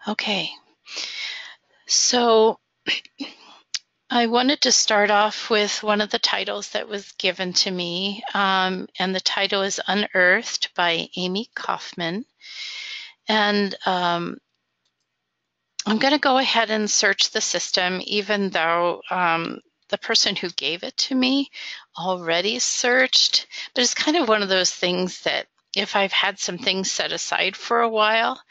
Okay, so I wanted to start off with one of the titles that was given to me, and the title is Unearthed by Amy Kaufman. And I'm going to go ahead and search the system, even though the person who gave it to me already searched. But it's kind of one of those things that if I've had some things set aside for a while,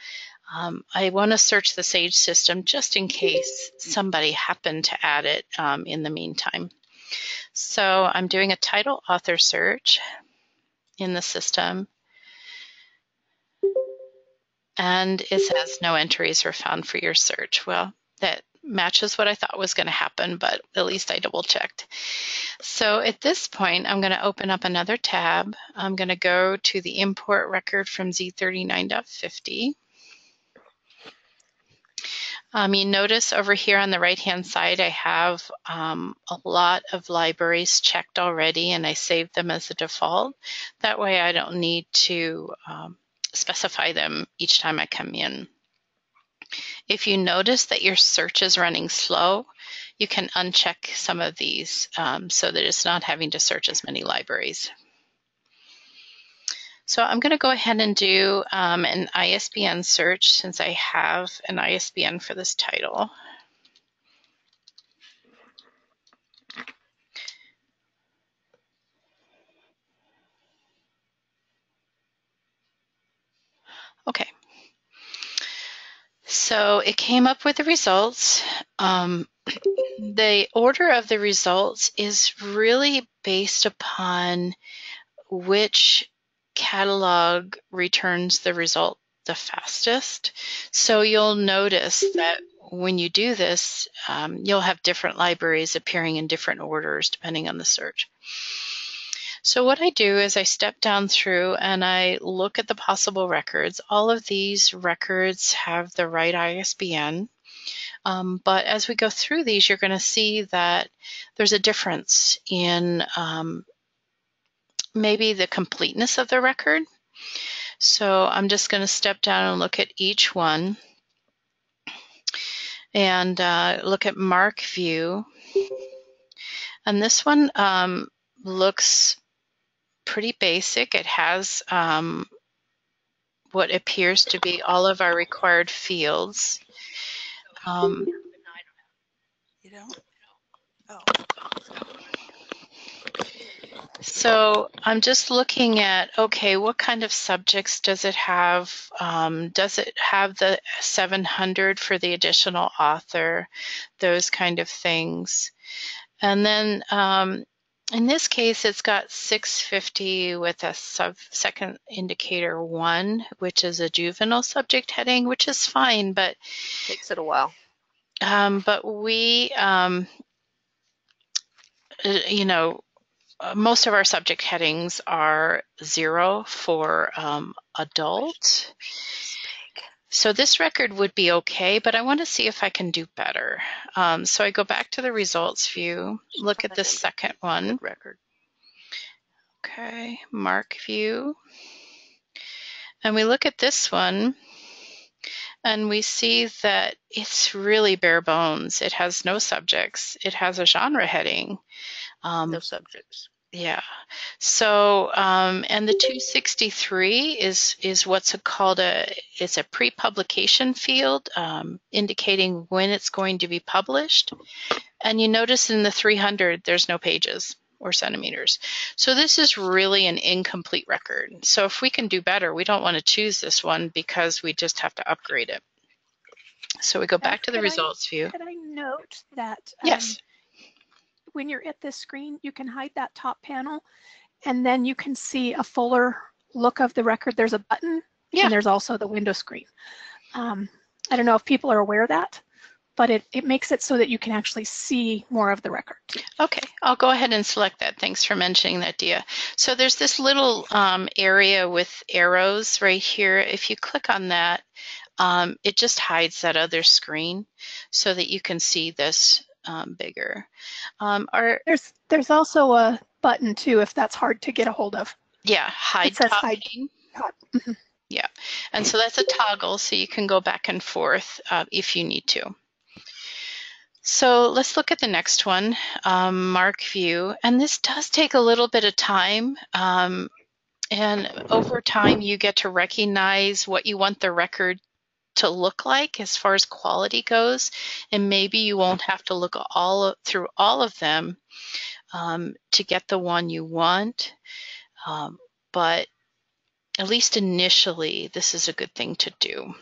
I want to search the SAGE system just in case somebody happened to add it in the meantime. So I'm doing a title author search in the system, and it says no entries were found for your search. Well, that matches what I thought was going to happen, but at least I double checked. So at this point, I'm going to open up another tab. I'm going to go to the import record from z39.50. You notice over here on the right-hand side, I have a lot of libraries checked already, and I saved them as a default. That way I don't need to specify them each time I come in. If you notice that your search is running slow, you can uncheck some of these so that it's not having to search as many libraries. So I'm going to go ahead and do an ISBN search since I have an ISBN for this title. Okay. So it came up with the results. The order of the results is really based upon which catalog returns the result the fastest. So you'll notice that when you do this, you'll have different libraries appearing in different orders depending on the search. So what I do is I step down through and I look at the possible records. All of these records have the right ISBN. But as we go through these, you're going to see that there's a difference in maybe the completeness of the record. So I'm just going to step down and look at each one and look at Mark View. And this one looks pretty basic. It has what appears to be all of our required fields. You don't? Oh. So I'm just looking at, okay, what kind of subjects does it have? Does it have the 700 for the additional author? Those kind of things. And then in this case, it's got 650 with a second indicator 1, which is a juvenile subject heading, which is fine, but takes it a while. But we, you know, most of our subject headings are 0 for adult. So this record would be okay, but I want to see if I can do better. So I go back to the results view, look at the second one. Record. Okay, Mark View. And we look at this one, and we see that it's really bare bones. It has no subjects. It has a genre heading. No subjects. Yeah. So, and the 263 is what's called it's a pre-publication field, indicating when it's going to be published. And you notice in the 300, there's no pages or centimeters. So this is really an incomplete record. So if we can do better, we don't want to choose this one because we just have to upgrade it. So we go back to the results view. Could I note that yes, when you're at this screen, you can hide that top panel, and then you can see a fuller look of the record. There's a button, and there's also the window screen. I don't know if people are aware of that, but it makes it so that you can actually see more of the record. Okay, I'll go ahead and select that. Thanks for mentioning that, Dia. So there's this little area with arrows right here. If you click on that, it just hides that other screen so that you can see this bigger. There's also a button too if that's hard to get a hold of. Yeah, hide it says top hide. pane. Top. Mm-hmm. Yeah, and so that's a toggle, so you can go back and forth if you need to. So let's look at the next one, Mark View, and this does take a little bit of time. And over time, you get to recognize what you want the record to look like as far as quality goes, and maybe you won't have to look through all of them to get the one you want, but at least initially, this is a good thing to do.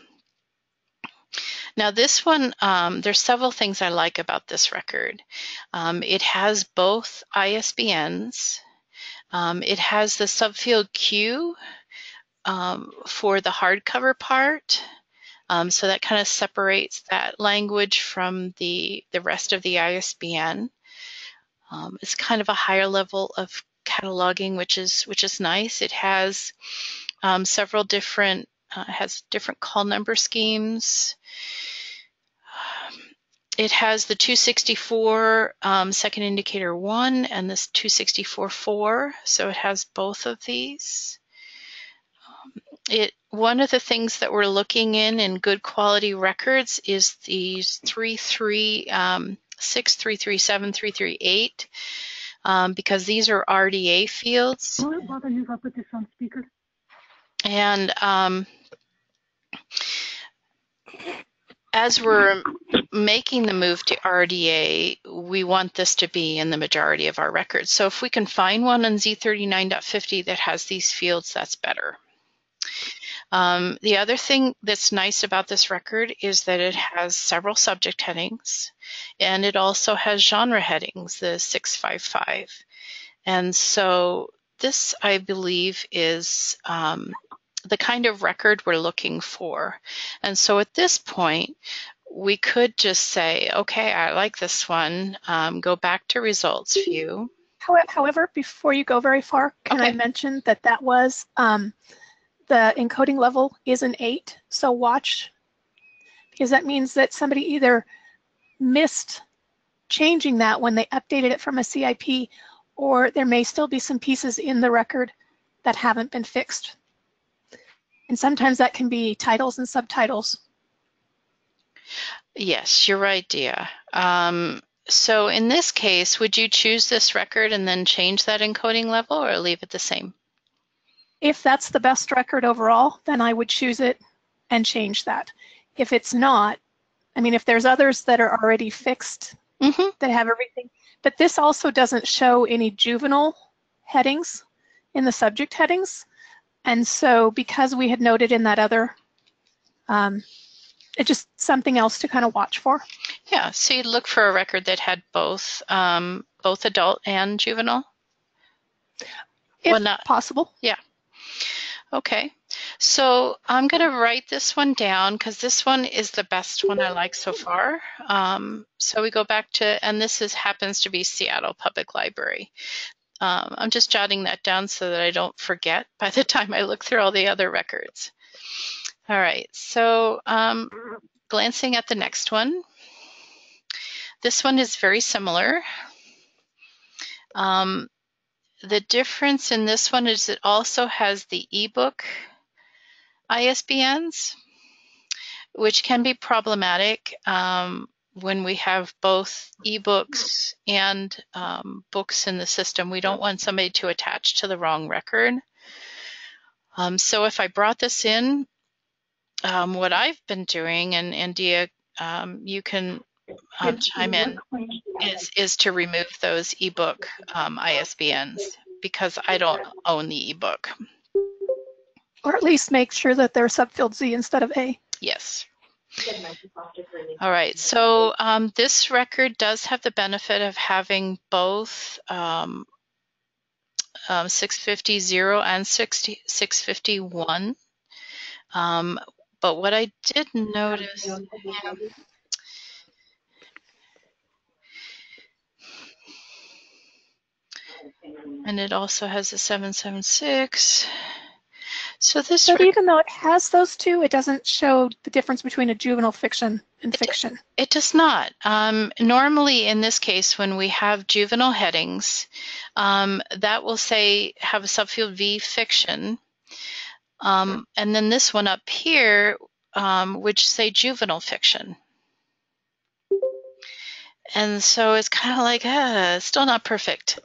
Now this one, there's several things I like about this record. It has both ISBNs. It has the subfield Q for the hardcover part. So that kind of separates that language from the rest of the ISBN. It's kind of a higher level of cataloging, which is nice. It has several different call number schemes. It has the 264 second indicator 1 and this 264-4, so it has both of these. One of the things that we're looking in good quality records is these 336, 337, 338, because these are RDA fields. And as we're making the move to RDA, we want this to be in the majority of our records. So if we can find one on Z39.50 that has these fields, that's better. The other thing that's nice about this record is that it has several subject headings, and it also has genre headings, the 655. And so this, I believe, is the kind of record we're looking for. And so at this point, we could just say, okay, I like this one, go back to results view. However, before you go very far, can I mention that that was, the encoding level is an 8, so watch, because that means that somebody either missed changing that when they updated it from a CIP, or there may still be some pieces in the record that haven't been fixed. And sometimes that can be titles and subtitles. Yes, you're right, Dia. So in this case, would you choose this record and then change that encoding level or leave it the same? If that's the best record overall, then I would choose it and change that. If it's not, I mean, if there's others that are already fixed, that have everything, but this also doesn't show any juvenile headings in the subject headings. And so because we had noted in that other, it's just something else to kind of watch for. Yeah, so you'd look for a record that had both adult and juvenile? If possible. Yeah. Okay, so I'm going to write this one down because this one is the best one I like so far. So we go back to, and this happens to be Seattle Public Library. I'm just jotting that down so that I don't forget by the time I look through all the other records. All right, so glancing at the next one. This one is very similar. The difference in this one is it also has the ebook ISBNs, which can be problematic when we have both ebooks and books in the system. We don't want somebody to attach to the wrong record. So if I brought this in, what I've been doing, and Dia, you can chime in, is to remove those ebook ISBNs because I don't own the ebook. Or at least make sure that they're subfield Z instead of A. Yes. All right, so this record does have the benefit of having both 650 and 651. But what I did notice, and it also has a 776. So even though it has those two, it doesn't show the difference between a juvenile fiction and fiction. It does not. Normally, in this case, when we have juvenile headings, that will say have a subfield V fiction. And then this one up here, which say juvenile fiction. And so it's kind of like, still not perfect.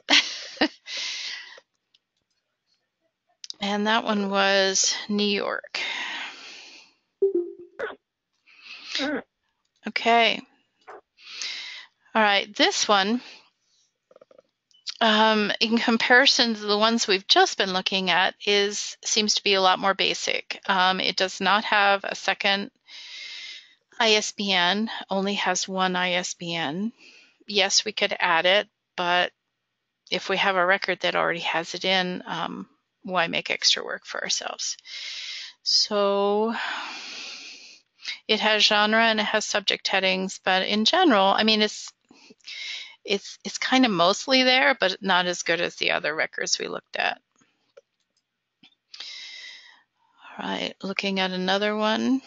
And that one was New York. Okay. All right, this one, in comparison to the ones we've just been looking at, seems to be a lot more basic. It does not have a second ISBN, only has one ISBN. Yes, we could add it, but if we have a record that already has it in, why make extra work for ourselves? So it has genre and it has subject headings, but in general, I mean, it's kind of mostly there, but not as good as the other records we looked at. All right, looking at another one.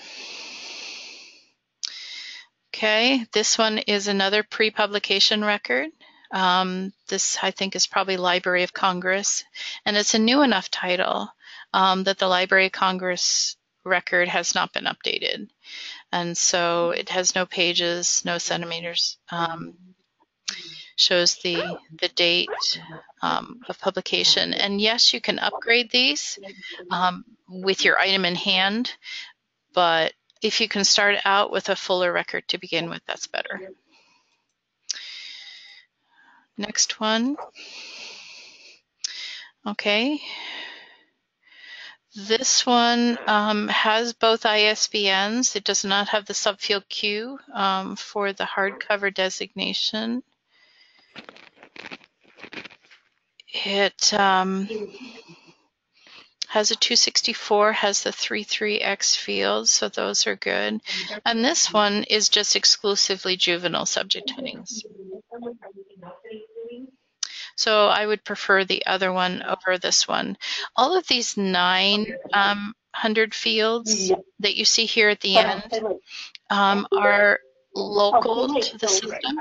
Okay, this one is another pre-publication record. This, I think, is probably Library of Congress, and it's a new enough title that the Library of Congress record has not been updated. And so it has no pages, no centimeters, shows the date of publication. And yes, you can upgrade these with your item in hand, but if you can start out with a fuller record to begin with, that's better. Next one. Okay. This one has both ISBNs. It does not have the subfield Q for the hardcover designation. It has a 264, has the 33X field, so those are good. And this one is just exclusively juvenile subject headings. So I would prefer the other one over this one. All of these 900 fields that you see here at the end are local to the system.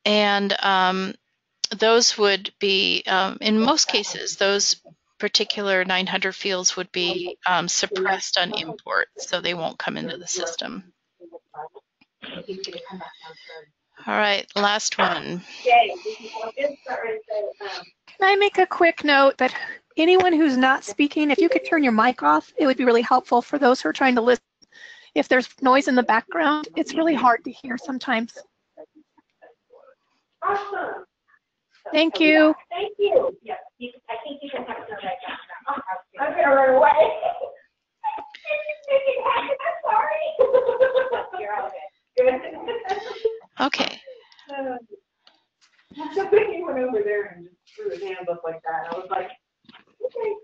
And those would be, in most cases, those particular 900 fields would be suppressed on import, so they won't come into the system. All right, last one. Can I make a quick note that anyone who's not speaking, if you could turn your mic off, it would be really helpful for those who are trying to listen. If there's noise in the background, it's really hard to hear sometimes. Awesome. Thank you. Thank you. Yeah, I think you can have to right now. I'm going to run away. I'm sorry. You're all good. Okay. So when he went over there and just threw his hands up like that, I was like, okay.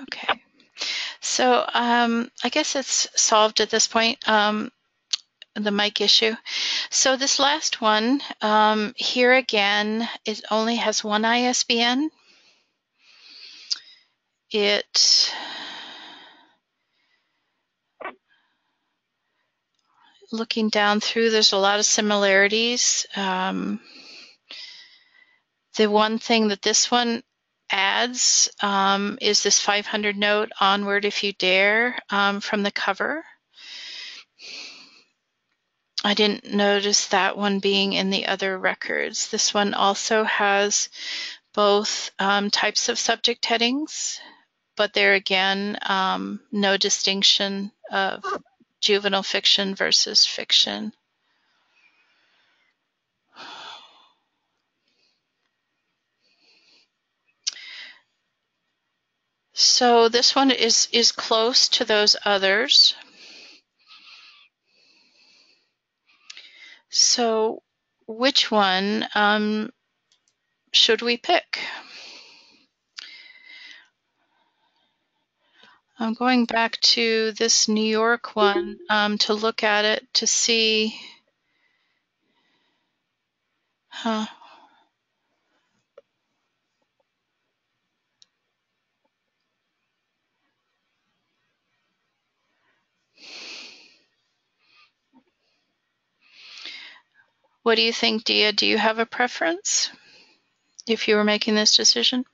Okay. So I guess it's solved at this point, the mic issue. So this last one, here again, it only has one ISBN. Looking down through, there's a lot of similarities. The one thing that this one adds is this 500 note, "Onward if you dare," from the cover. I didn't notice that one being in the other records. This one also has both types of subject headings, but there again, no distinction of juvenile fiction versus fiction. So this one is close to those others. So which one should we pick? I'm going back to this New York one to look at it to see. What do you think, Dia? Do you have a preference if you were making this decision?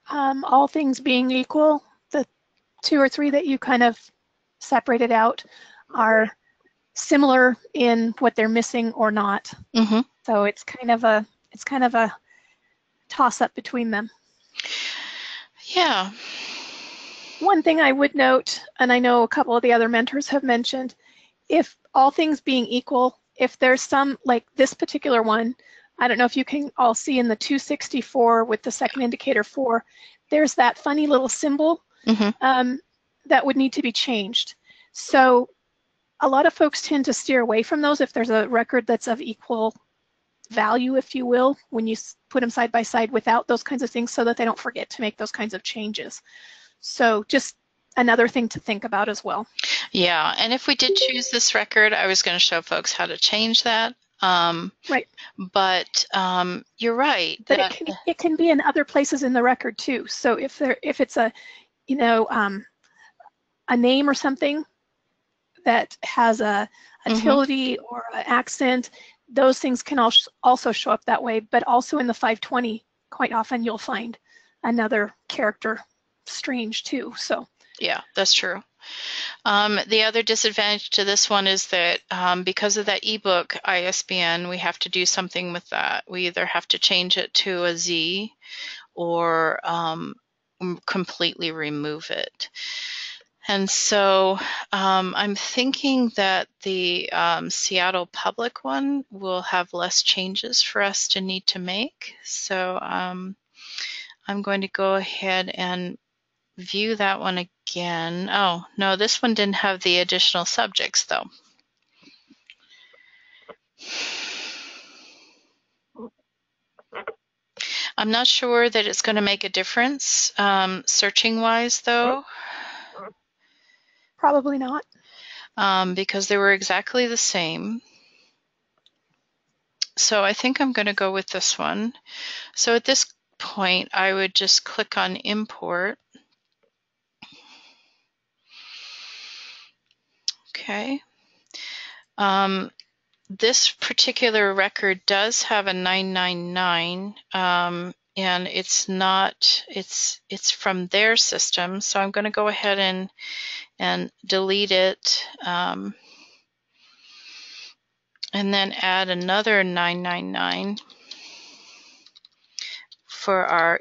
All things being equal, the 2 or 3 that you kind of separated out are similar in what they're missing or not. Mm-hmm. So it's kind of a toss up between them. Yeah. One thing I would note, and I know a couple of the other mentors have mentioned, if all things being equal, if there's some, like this particular one, I don't know if you can all see in the 264 with the second indicator 4, there's that funny little symbol that would need to be changed. So a lot of folks tend to steer away from those if there's a record that's of equal value, if you will, when you put them side by side without those kinds of things so that they don't forget to make those kinds of changes. So just another thing to think about as well. Yeah, and if we did choose this record, I was going to show folks how to change that. Right. But you're right. But it can be in other places in the record too. So if it's a, you know, a name or something that has a tilde or an accent, those things can also show up that way. But also in the 520, quite often you'll find another character strange too. So yeah, that's true. The other disadvantage to this one is that because of that ebook ISBN, we have to do something with that. We either have to change it to a Z or completely remove it. And so I'm thinking that the Seattle Public one will have less changes for us to need to make. So I'm going to go ahead and view that one again. Oh, no, this one didn't have the additional subjects, though. I'm not sure that it's going to make a difference searching-wise, though. probably not. Because they were exactly the same. So I think I'm going to go with this one. So at this point, I would just click on Import. Okay. This particular record does have a 999, and it's from their system. So I'm going to go ahead and delete it, and then add another 999 for our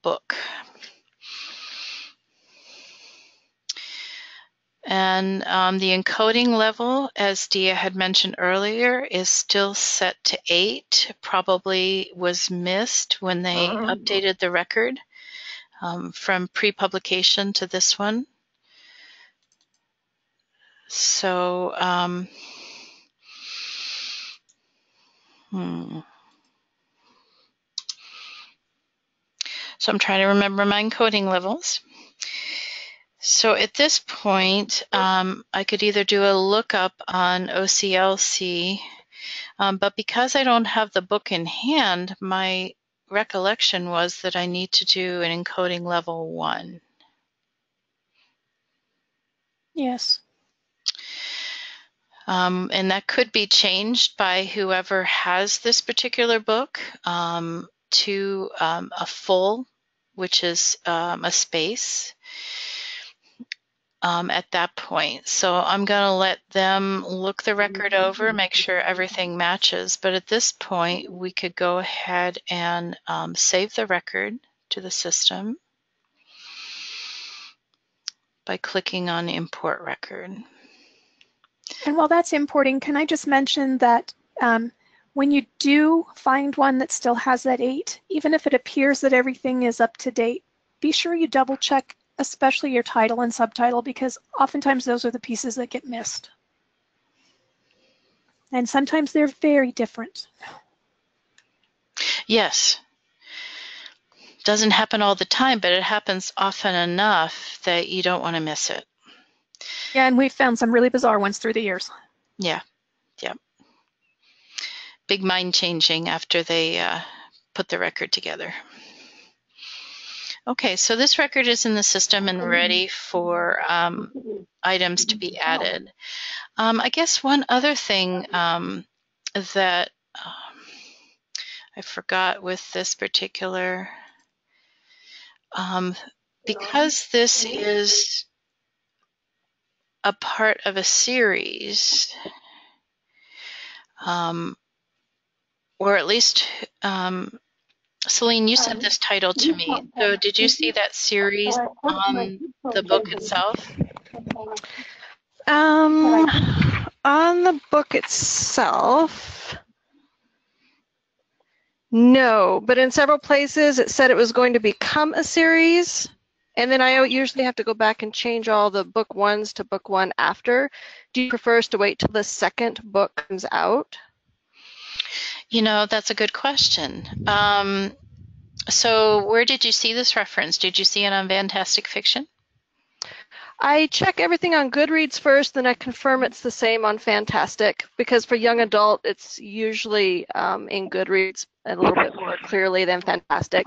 book. And the encoding level, as Dia had mentioned earlier, is still set to 8. Probably was missed when they updated the record from pre-publication to this one. So, So I'm trying to remember my encoding levels. So at this point, I could either do a lookup on OCLC, but because I don't have the book in hand, my recollection was that I need to do an encoding level 1. Yes. And that could be changed by whoever has this particular book to a full, which is a space. At that point. So I'm going to let them look the record over, make sure everything matches. But at this point, we could go ahead and save the record to the system by clicking on Import Record. And while that's importing, can I just mention that when you do find one that still has that 8, even if it appears that everything is up to date, be sure you double check, especially your title and subtitle, because oftentimes those are the pieces that get missed. And sometimes they're very different. Yes. Doesn't happen all the time, but it happens often enough that you don't want to miss it. Yeah, and we've found some really bizarre ones through the years. Yeah, yeah. Big mind changing after they put the record together. Okay, so this record is in the system and ready for items to be added. I guess one other thing that I forgot with this particular, because this is a part of a series, or at least, Celine, you sent this title to me. So did you see that series on the book itself? On the book itself, no, but in several places it said it was going to become a series, and then I usually have to go back and change all the book ones to book one after. Do you prefer us to wait till the second book comes out? You know, that's a good question. So where did you see this reference? Did you see it on Fantastic Fiction? I check everything on Goodreads first, then I confirm it's the same on Fantastic, because for young adult, it's usually in Goodreads a little bit more clearly than Fantastic,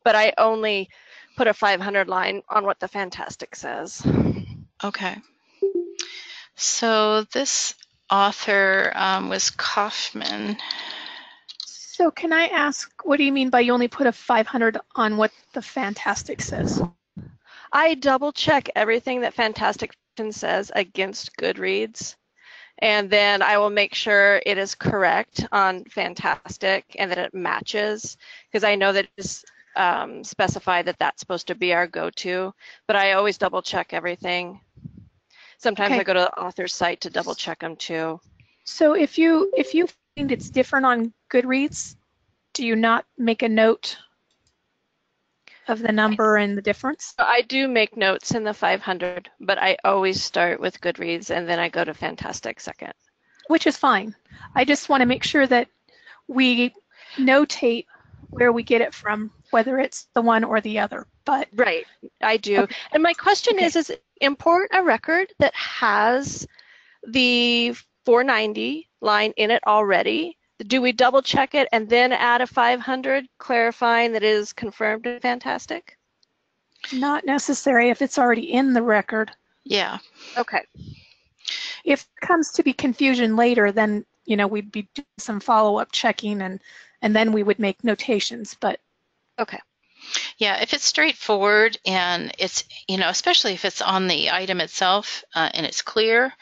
but I only put a 500 line on what the Fantastic says. Okay. So this author was Kaufman. So can I ask, what do you mean by you only put a 500 on what the Fantastic says? I double check everything that Fantastic Fiction says against Goodreads, and then I will make sure it is correct on Fantastic and that it matches, because I know that it's specified that that's supposed to be our go-to, but I always double check everything. Sometimes Okay. I go to the author's site to double check them too. So if you find it's different on Goodreads, do you not make a note of the number and the difference? I do make notes in the 500, but I always start with Goodreads and then I go to Fantastic second. Which is fine. I just want to make sure that we notate where we get it from, whether it's the one or the other. But right, I do. Okay. And my question is import a record that has the 490 line in it already. Do we double check it and then add a 500, clarifying that it is confirmed in Fantastic? Not necessary if it's already in the record. Yeah. Okay. If it comes to be confusion later, then we'd be doing some follow-up checking and then we would make notations. But okay. Yeah, if it's straightforward and it's, especially if it's on the item itself and it's clear,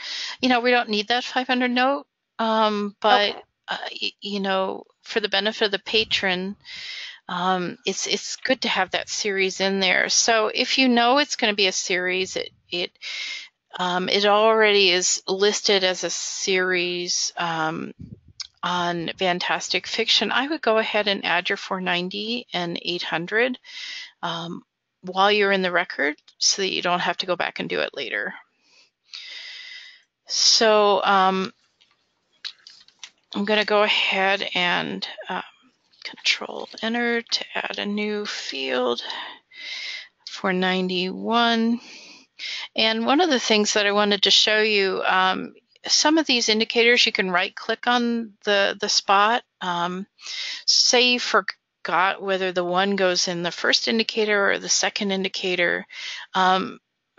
we don't need that 500 note. But for the benefit of the patron, it's good to have that series in there. So if it's going to be a series, it already is listed as a series on Fantastic Fiction. I would go ahead and add your 490 and 800 while you're in the record so that you don't have to go back and do it later. So I'm going to go ahead and Control-Enter to add a new field, 491. And one of the things that I wanted to show you, some of these indicators you can right-click on the spot. Say you forgot whether the one goes in the first indicator or the second indicator.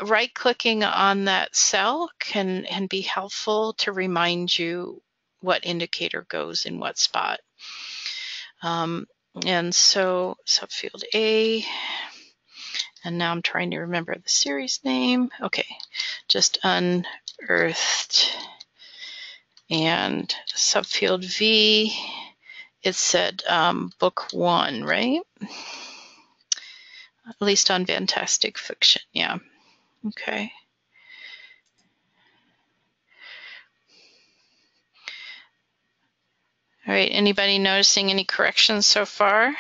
Right-clicking on that cell can be helpful to remind you what indicator goes in what spot. And so subfield A, and now I'm trying to remember the series name. Okay, just unearthed. And subfield V, it said book 1, right? At least on Fantastic Fiction, yeah. Okay. All right, anybody noticing any corrections so far?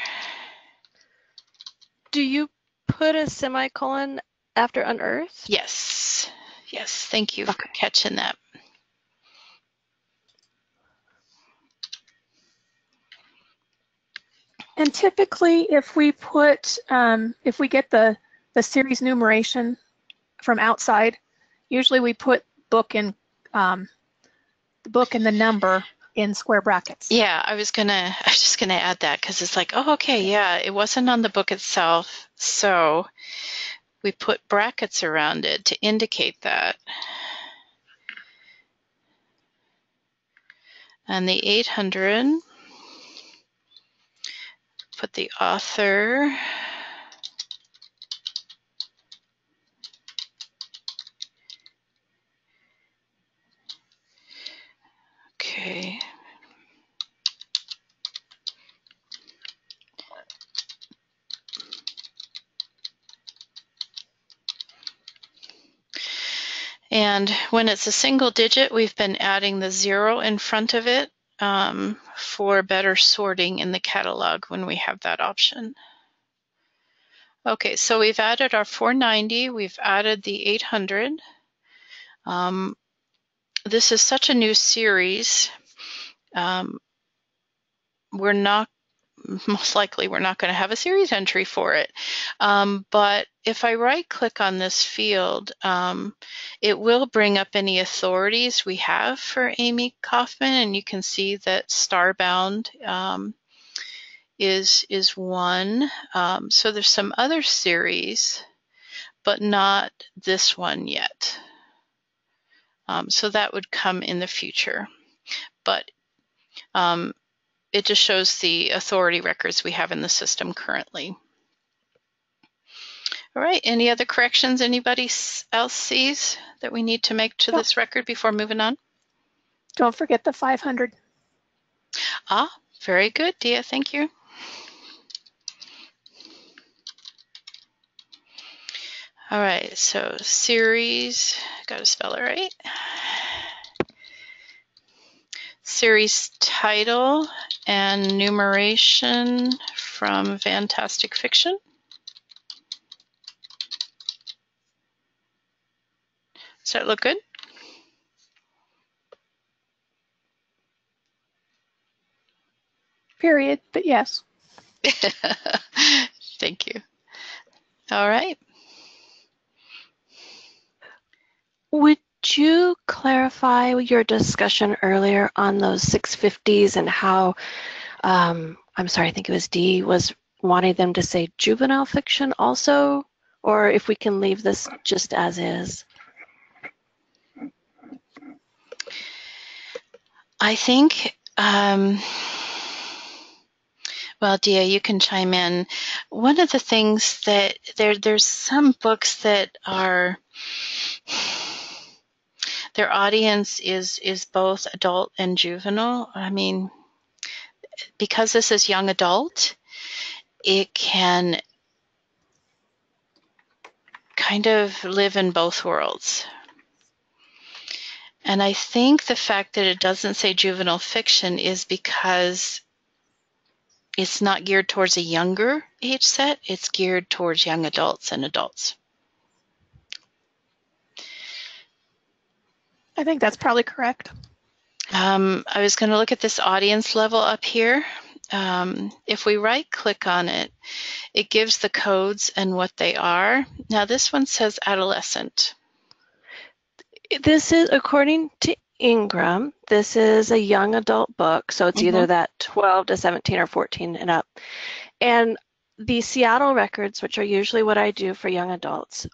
Do you put a semicolon after unearthed? Yes. Yes, thank you for catching that. And typically, if we put, if we get the series numeration from outside, usually we put book and the book and the number in square brackets. Yeah, I was just gonna add that because it's like, oh, okay, yeah, it wasn't on the book itself, so we put brackets around it to indicate that. And the 800, put the author. Okay. And when it's a single digit, we've been adding the 0 in front of it for better sorting in the catalog when we have that option. Okay, so we've added our 490, we've added the 800. This is such a new series. Most likely we're not going to have a series entry for it. But if I right click on this field, it will bring up any authorities we have for Amy Kaufman, and you can see that Starbound is one. So there's some other series, but not this one yet. So that would come in the future. But it just shows the authority records we have in the system currently. All right, any other corrections anybody else sees that we need to make to this record before moving on? Don't forget the 500. Ah, very good, Dia, thank you. All right, so series, got to spell it right. Series title and numeration from Fantastic Fiction. Does that look good? Period, but yes. Thank you. All right. Would you clarify your discussion earlier on those 650s and how, I'm sorry, I think it was Dee, was wanting them to say juvenile fiction also, or if we can leave this just as is? I think, well, Dia, you can chime in. One of the things that there's some books that are, their audience is both adult and juvenile. I mean, because this is young adult, it can kind of live in both worlds. And I think the fact that it doesn't say juvenile fiction is because it's not geared towards a younger age set, it's geared towards young adults and adults. I think that's probably correct. I was going to look at this audience level up here. If we right click on it, it gives the codes and what they are. Now this one says adolescent. This is, according to Ingram, this is a young adult book, so it's either that 12 to 17 or 14 and up. And the Seattle records, which are usually what I do for young adults,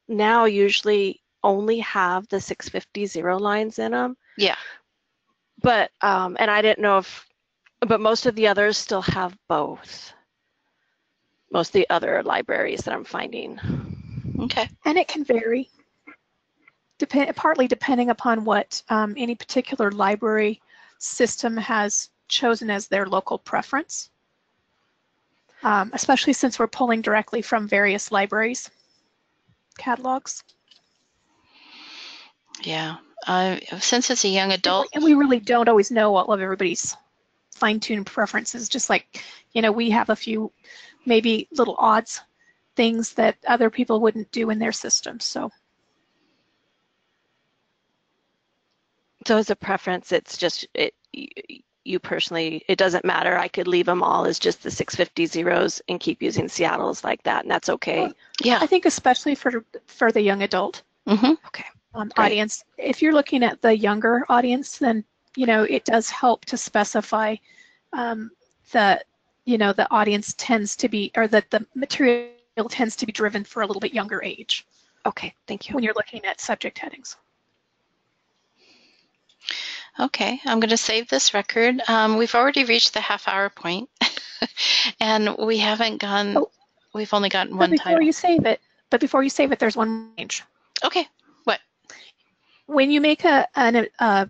now usually only have the 650 zero lines in them. Yeah. But, and I didn't know if, but most of the others still have both. Most of the other libraries that I'm finding. Okay. And it can vary, partly depending upon what any particular library system has chosen as their local preference, especially since we're pulling directly from various libraries' catalogs. Yeah. Since it's a young adult. And we really don't always know all of everybody's fine-tuned preferences, just like, you know, we have a few maybe little odds things that other people wouldn't do in their system. So as a preference, it's just, you personally, it doesn't matter. I could leave them all as just the 650 zeros and keep using Seattle's like that, and that's okay. Well, yeah. I think especially for the young adult okay. audience, if you're looking at the younger audience, then it does help to specify that, the audience tends to be, or that the material tends to be driven for a little bit younger age. Okay, thank you. When you're looking at subject headings. Okay, I'm going to save this record. We've already reached the half-hour point, and we haven't gone. Oh, we've only gotten one title. Before you save it, there's one change. Okay, what? When you make a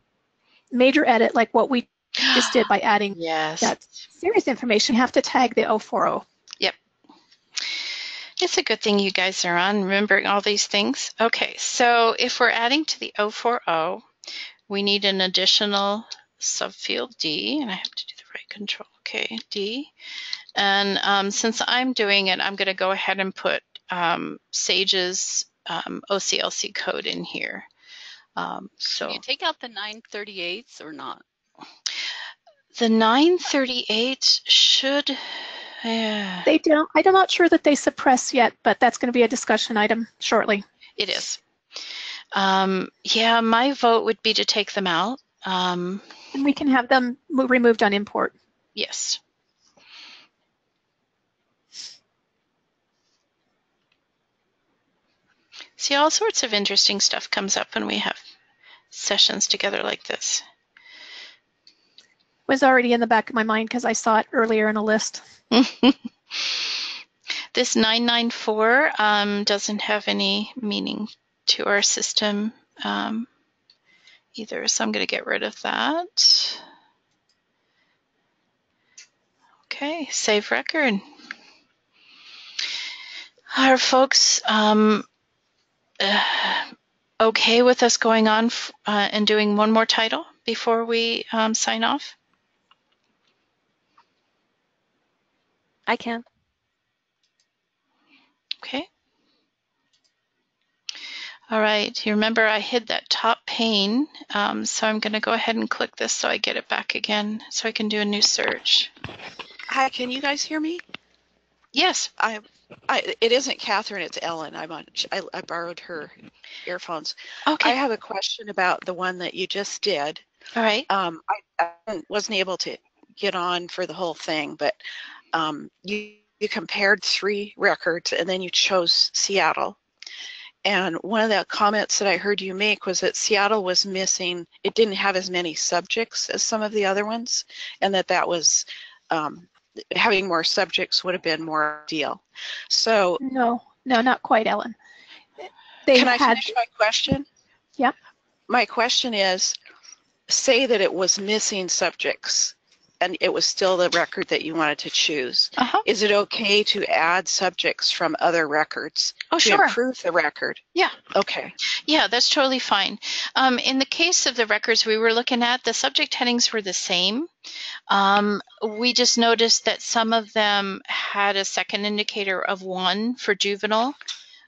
major edit, like what we just did by adding that series information, you have to tag the 040. Yep. It's a good thing you guys are on, remembering all these things. Okay, so if we're adding to the 040, we need an additional subfield D, and I have to do the right control. Okay, D. And since I'm doing it, I'm going to go ahead and put Sage's OCLC code in here. So can you take out the 938s or not? The 938 should. They don't. I'm not sure that they suppress yet, but that's going to be a discussion item shortly. It is. Yeah, my vote would be to take them out. And we can have them removed on import. Yes. See, all sorts of interesting stuff comes up when we have sessions together like this. Was already in the back of my mind because I saw it earlier in a list. This 994 doesn't have any meaning to our system either, so I'm going to get rid of that. Okay, save record. Are folks okay with us going on and doing one more title before we sign off? I can. Okay. All right, you remember I hid that top pane, so I'm going to go ahead and click this so I get it back again so I can do a new search. Hi, can you guys hear me? Yes. It isn't Catherine, it's Ellen. I borrowed her earphones. Okay. I have a question about the one that you just did. All right. I wasn't able to get on for the whole thing, but you compared 3 records and then you chose Seattle. And one of the comments that I heard you make was that Seattle was missing, it didn't have as many subjects as some of the other ones, and that was having more subjects would have been more ideal. So no, not quite, Ellen. Can I finish my question? Yeah. My question is, say that it was missing subjects and it was still the record that you wanted to choose. Is it okay to add subjects from other records to improve the record? Yeah. Okay. Yeah, that's totally fine. In the case of the records we were looking at, the subject headings were the same. We just noticed that some of them had a second indicator of 1 for juvenile,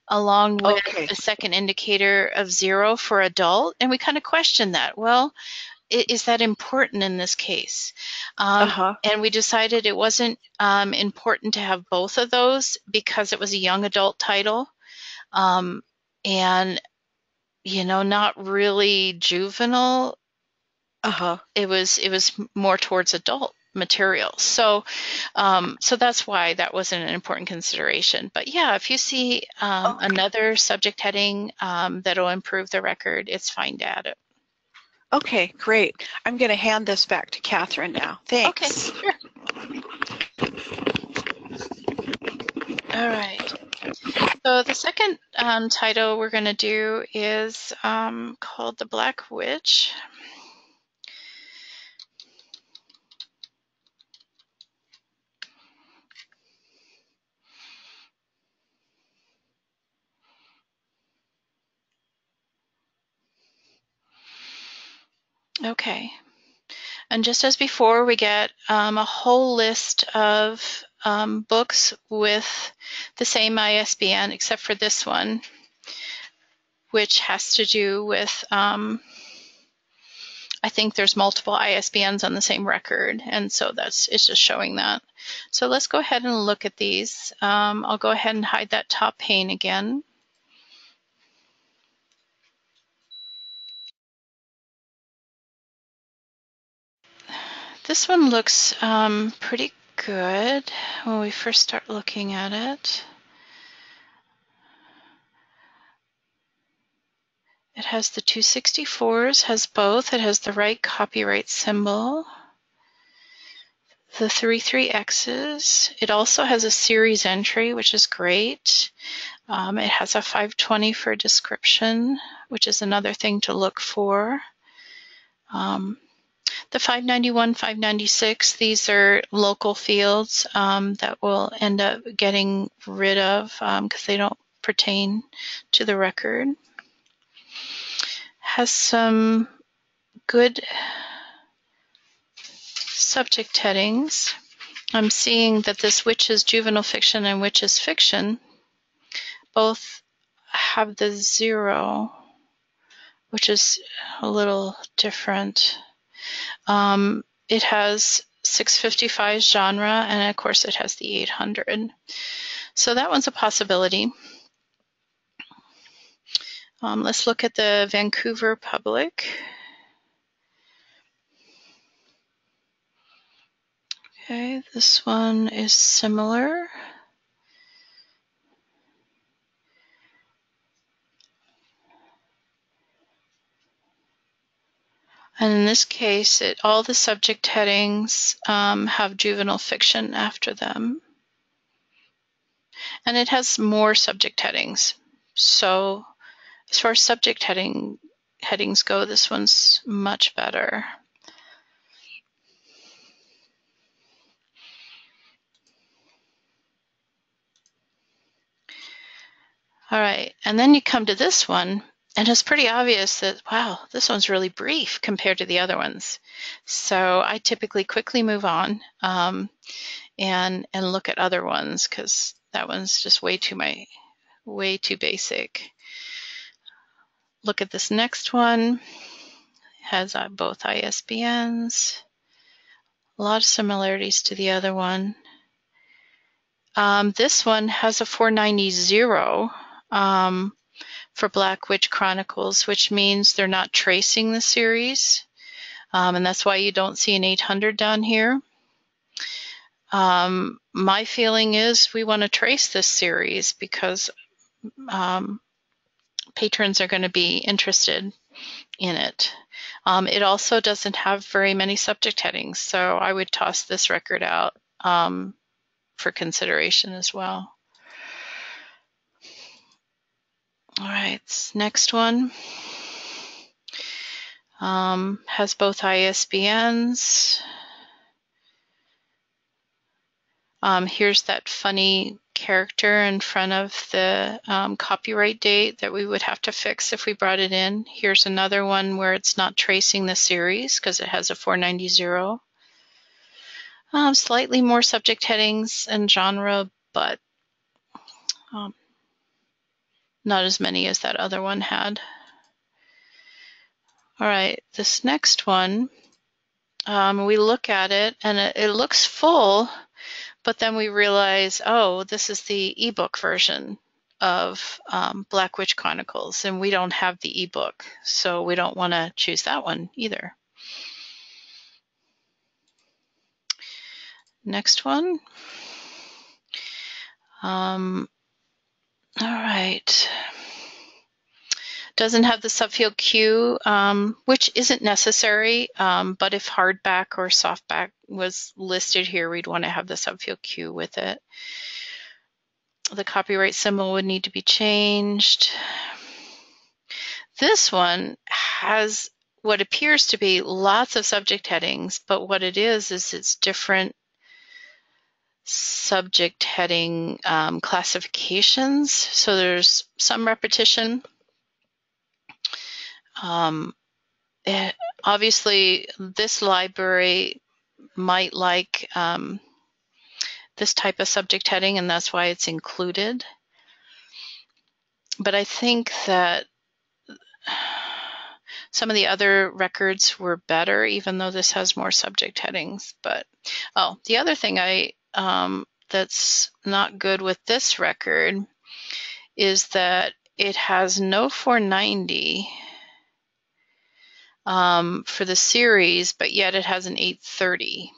along with a second indicator of 0 for adult, and we kind of questioned that. Well, is that important in this case? And we decided it wasn't important to have both of those because it was a young adult title, and not really juvenile. It was more towards adult material. So that's why that wasn't an important consideration. But yeah, if you see another subject heading that'll improve the record, it's fine to add it. Okay, great. I'm going to hand this back to Catherine now. Thanks. Okay, sure. All right. So the second title we're going to do is called The Black Witch. Okay. And just as before, we get a whole list of books with the same ISBN, except for this one, which has to do with, I think there's multiple ISBNs on the same record, and so it's just showing that. So let's go ahead and look at these. I'll go ahead and hide that top pane again. This one looks pretty good when we first start looking at it. It has the 264s, has both. It has the right copyright symbol, the 33Xs. It also has a series entry, which is great. It has a 520 for description, which is another thing to look for. The 591, 596, these are local fields that we'll end up getting rid of because they don't pertain to the record. Has some good subject headings. I'm seeing that this which is juvenile fiction and which is fiction both have the 0, which is a little different. It has 655 genre, and of course it has the 800. So that one's a possibility. Let's look at the Vancouver Public. Okay, this one is similar. And in this case, all the subject headings have juvenile fiction after them. And it has more subject headings. So as far as subject headings go, this one's much better. All right, and then you come to this one, and it's pretty obvious that, wow, this one's really brief compared to the other ones. So I typically quickly move on and look at other ones because that one's just way too basic. Look at this next one. It has both ISBNs. A lot of similarities to the other one. This one has a 490 for Black Witch Chronicles, which means they're not tracing the series. And that's why you don't see an 800 down here. My feeling is we want to trace this series because patrons are going to be interested in it. It also doesn't have very many subject headings, so I would toss this record out for consideration as well. All right, next one has both ISBNs. Here's that funny character in front of the copyright date that we would have to fix if we brought it in. Here's another one where it's not tracing the series because it has a 490. Slightly more subject headings and genre, but not as many as that other one had. All right, this next one, we look at it and it looks full, but then we realize, oh, this is the ebook version of Black Witch Chronicles, and we don't have the ebook, so we don't want to choose that one either. Next one. All right. Doesn't have the subfield Q, which isn't necessary, but if hardback or softback was listed here, we'd want to have the subfield Q with it. The copyright symbol would need to be changed. This one has what appears to be lots of subject headings, but what it is it's different subject heading classifications. So there's some repetition. Obviously, this library might like this type of subject heading, and that's why it's included. But I think that some of the other records were better, even though this has more subject headings. But the other thing that's not good with this record is that it has no 490. for the series, but yet it has an 830.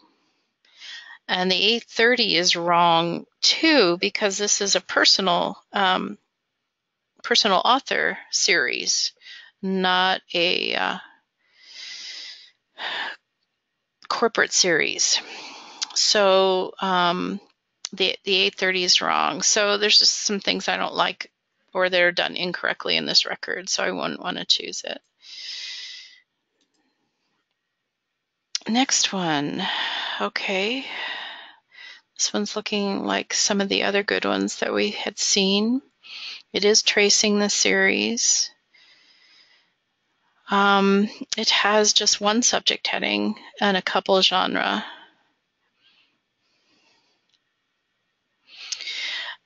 And the 830 is wrong too, because this is a personal author series, not a corporate series. So the 830 is wrong. So there's just some things I don't like, or they're done incorrectly in this record, so I wouldn't want to choose it. Next one. Okay. This one's looking like some of the other good ones that we had seen. It is tracing the series. It has just one subject heading and a couple genre.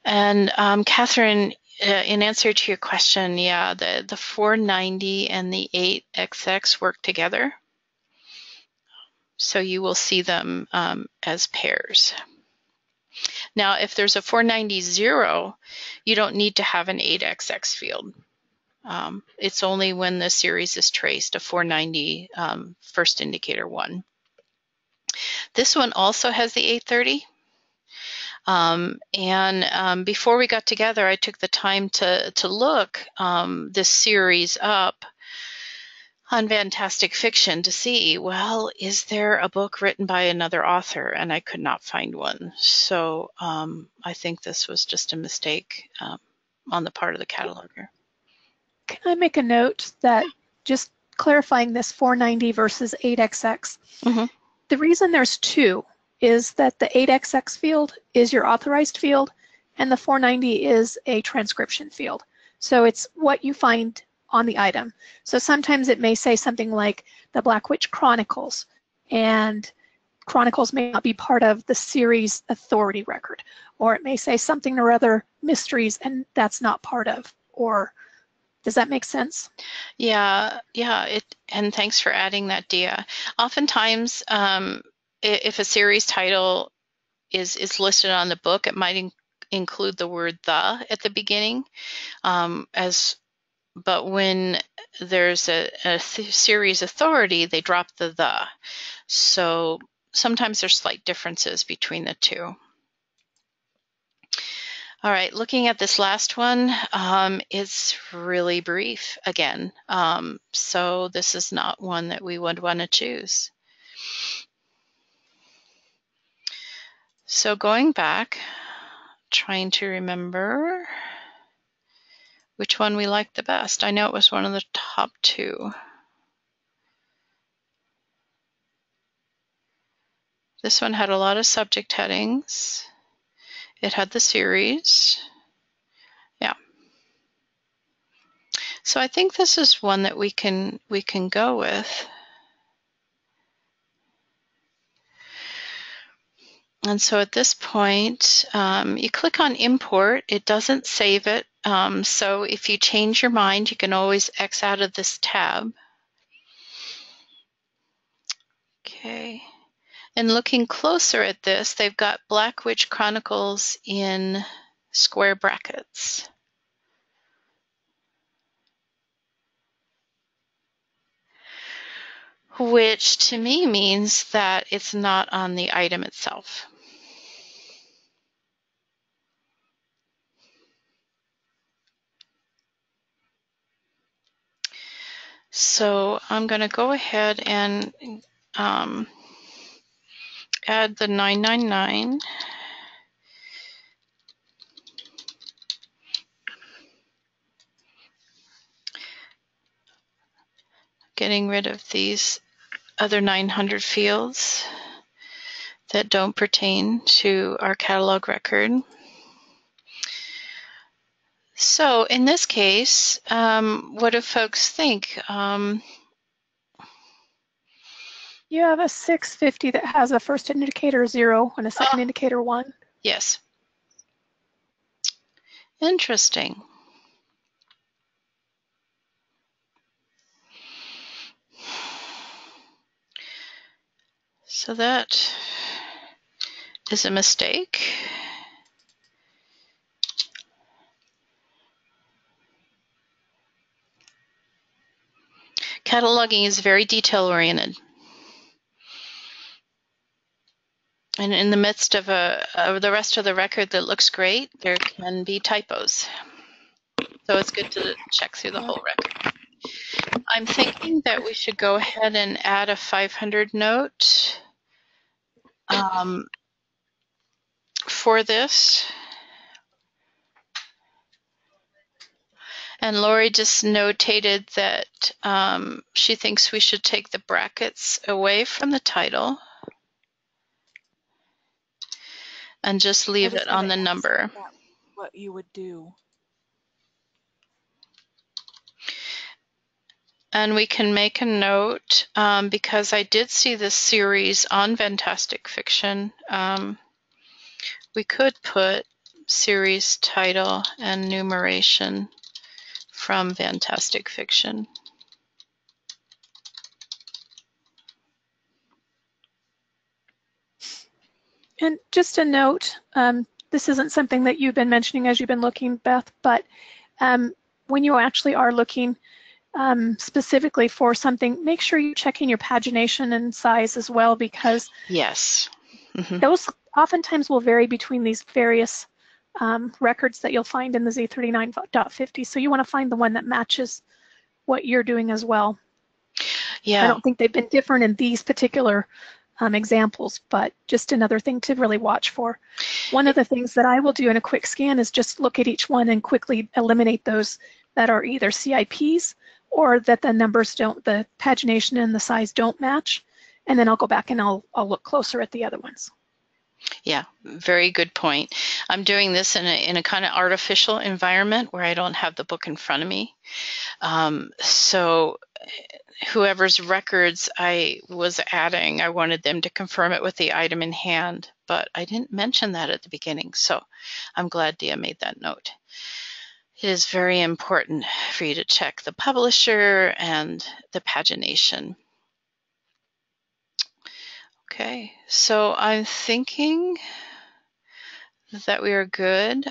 And Catherine, in answer to your question, yeah, the 490 and the 8XX work together. So you will see them as pairs. Now, if there's a 490 you don't need to have an 8XX field. It's only when the series is traced, a 490 first indicator 1. This one also has the 830. Before we got together, I took the time to look this series up on Fantastic Fiction to see, well, is there a book written by another author? And I could not find one. So I think this was just a mistake on the part of the cataloger. Can I make a note that just clarifying this 490 versus 8XX? Mm-hmm. The reason there's two is that the 8XX field is your authorized field and the 490 is a transcription field. So it's what you find on the item. So sometimes it may say something like the Black Witch Chronicles, and Chronicles may not be part of the series authority record, or it may say something or other mysteries and that's not part of, or does that make sense? Yeah, and thanks for adding that, Dia. Oftentimes, if a series title is listed on the book, it might include the word "the" at the beginning, but when there's a series authority, they drop the. So sometimes there's slight differences between the two. All right, looking at this last one, it's really brief again. So this is not one that we would want to choose. So going back, trying to remember which one we liked the best. I know it was one of the top two. This one had a lot of subject headings. It had the series. Yeah. So I think this is one that we can go with. And so at this point, you click on import. It doesn't save it. So if you change your mind, you can always X out of this tab. Okay. And looking closer at this, they've got Black Witch Chronicles in square brackets. Which to me means that it's not on the item itself. So I'm going to go ahead and add the 999. Getting rid of these other 900 fields that don't pertain to our catalog record. So in this case, what do folks think? You have a 650 that has a first indicator 0 and a second indicator 1. Yes. Interesting. So that is a mistake. Cataloging is very detail-oriented. And in the midst of the rest of the record that looks great, there can be typos. So it's good to check through the whole record. I'm thinking that we should go ahead and add a 500 note for this. And Lori just notated that she thinks we should take the brackets away from the title and just leave it on the number. What you would do. And we can make a note, because I did see this series on Fantastic Fiction. We could put series title and numeration from Fantastic Fiction. And just a note, this isn't something that you've been mentioning as you've been looking, Beth, but when you actually are looking specifically for something, make sure you're checking your pagination and size as well, because yes, those oftentimes will vary between these various records that you'll find in the Z39.50. So you want to find the one that matches what you're doing as well. Yeah. I don't think they've been different in these particular examples, but just another thing to really watch for. One of the things that I will do in a quick scan is just look at each one and quickly eliminate those that are either CIPs or that the numbers don't, the pagination and the size don't match. And then I'll go back and I'll look closer at the other ones. Yeah, very good point. I'm doing this in a kind of artificial environment where I don't have the book in front of me. So whoever's records I was adding, I wanted them to confirm it with the item in hand, but I didn't mention that at the beginning. So I'm glad Dia made that note. It is very important for you to check the publisher and the pagination. Okay, so I'm thinking that we are good.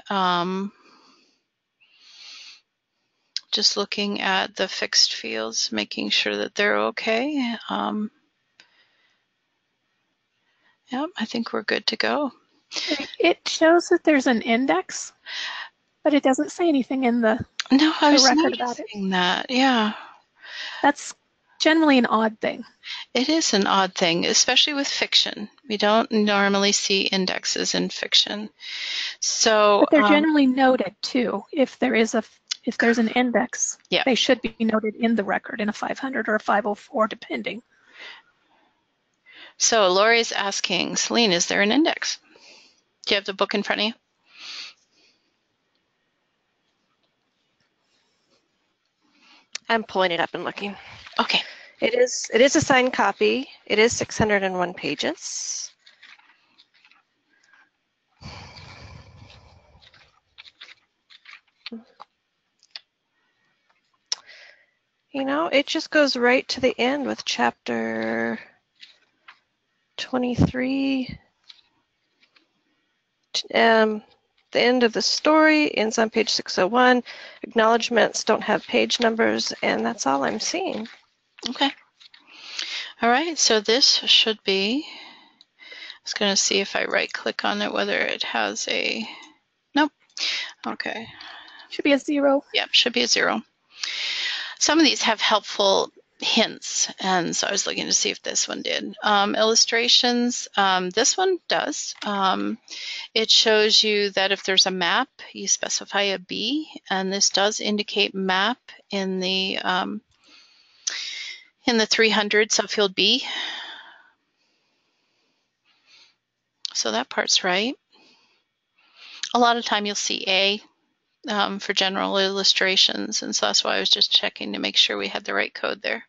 Just looking at the fixed fields, making sure that they're okay. Yeah, I think we're good to go. It shows that there's an index, but it doesn't say anything in the record about it. That, yeah. That's generally an odd thing. It is an odd thing, especially with fiction. We don't normally see indexes in fiction. So, but they're generally noted too. If there's an index, yeah, they should be noted in the record in a 500 or a 504, depending. So Lori's asking, Celine, is there an index? Do you have the book in front of you? I'm pulling it up and looking. Okay. It is a signed copy. It is 601 pages. You know, it just goes right to the end with chapter 23. The end of the story ends on page 601. Acknowledgements don't have page numbers, and that's all I'm seeing. Okay. All right, so this should be, I was going to see if I right-click on it, whether it has a, nope. Okay. Should be a 0. Yep, should be a 0. Some of these have helpful hints, and so I was looking to see if this one did. Illustrations, this one does. It shows you that if there's a map, you specify a B, and this does indicate map in the 300 subfield B. So that part's right. A lot of time you'll see A for general illustrations, and so that's why I was just checking to make sure we had the right code there.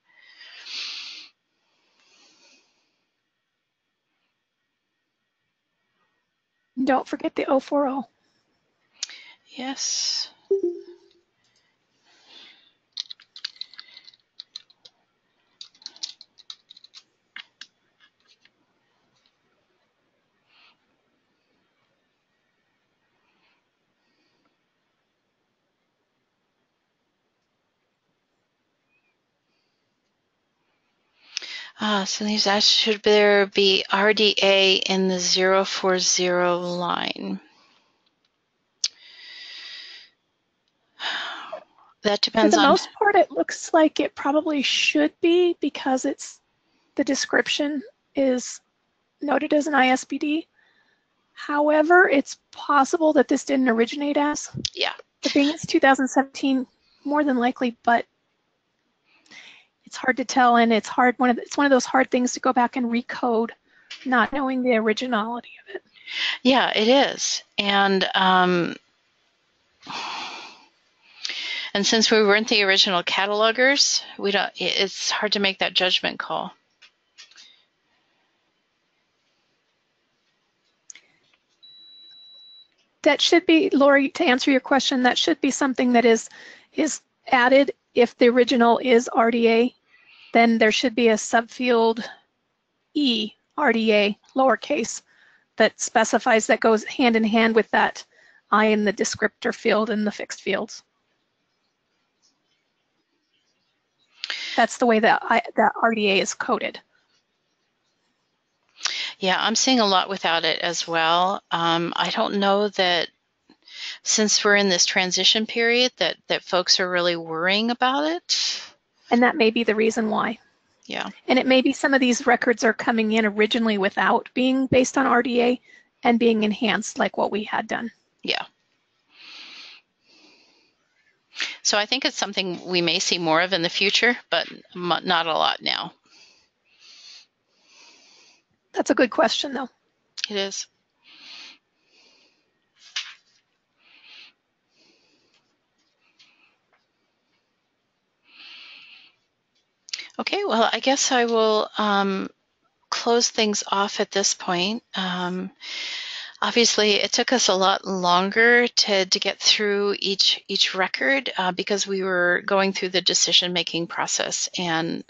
Don't forget the 040. Yes. So these should there be RDA in the 040 line? That For depends the on. most part, it looks like it probably should be because the description is noted as an ISBD. However, it's possible that this didn't originate as. Yeah. But being it's 2017, more than likely, but it's hard to tell, and it's one of those hard things to go back and recode, not knowing the originality of it. Yeah, it is. And since we weren't the original catalogers, it's hard to make that judgment call. That should be, Lori, to answer your question, that should be something that is added if the original is RDA. Then there should be a subfield E, RDA, lowercase, that specifies that goes hand in hand with that I in the descriptor field and the fixed fields. That's the way that RDA is coded. Yeah, I'm seeing a lot without it as well. I don't know that since we're in this transition period that folks are really worrying about it. And that may be the reason why. Yeah. And it may be some of these records are coming in originally without being based on RDA and being enhanced like what we had done. Yeah. So I think it's something we may see more of in the future, but not a lot now. That's a good question, though. It is. Okay, well, I guess I will close things off at this point. Obviously, it took us a lot longer to get through each record because we were going through the decision-making process and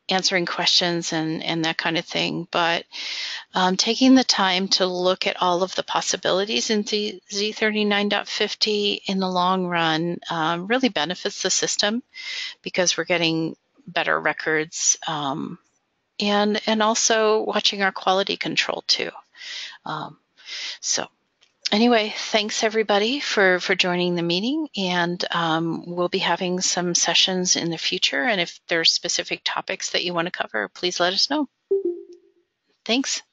answering questions and that kind of thing. But taking the time to look at all of the possibilities in Z39.50 in the long run really benefits the system because we're getting better records and also watching our quality control too. So anyway, thanks everybody for joining the meeting, and we'll be having some sessions in the future, and if there's specific topics that you want to cover, please let us know. Thanks.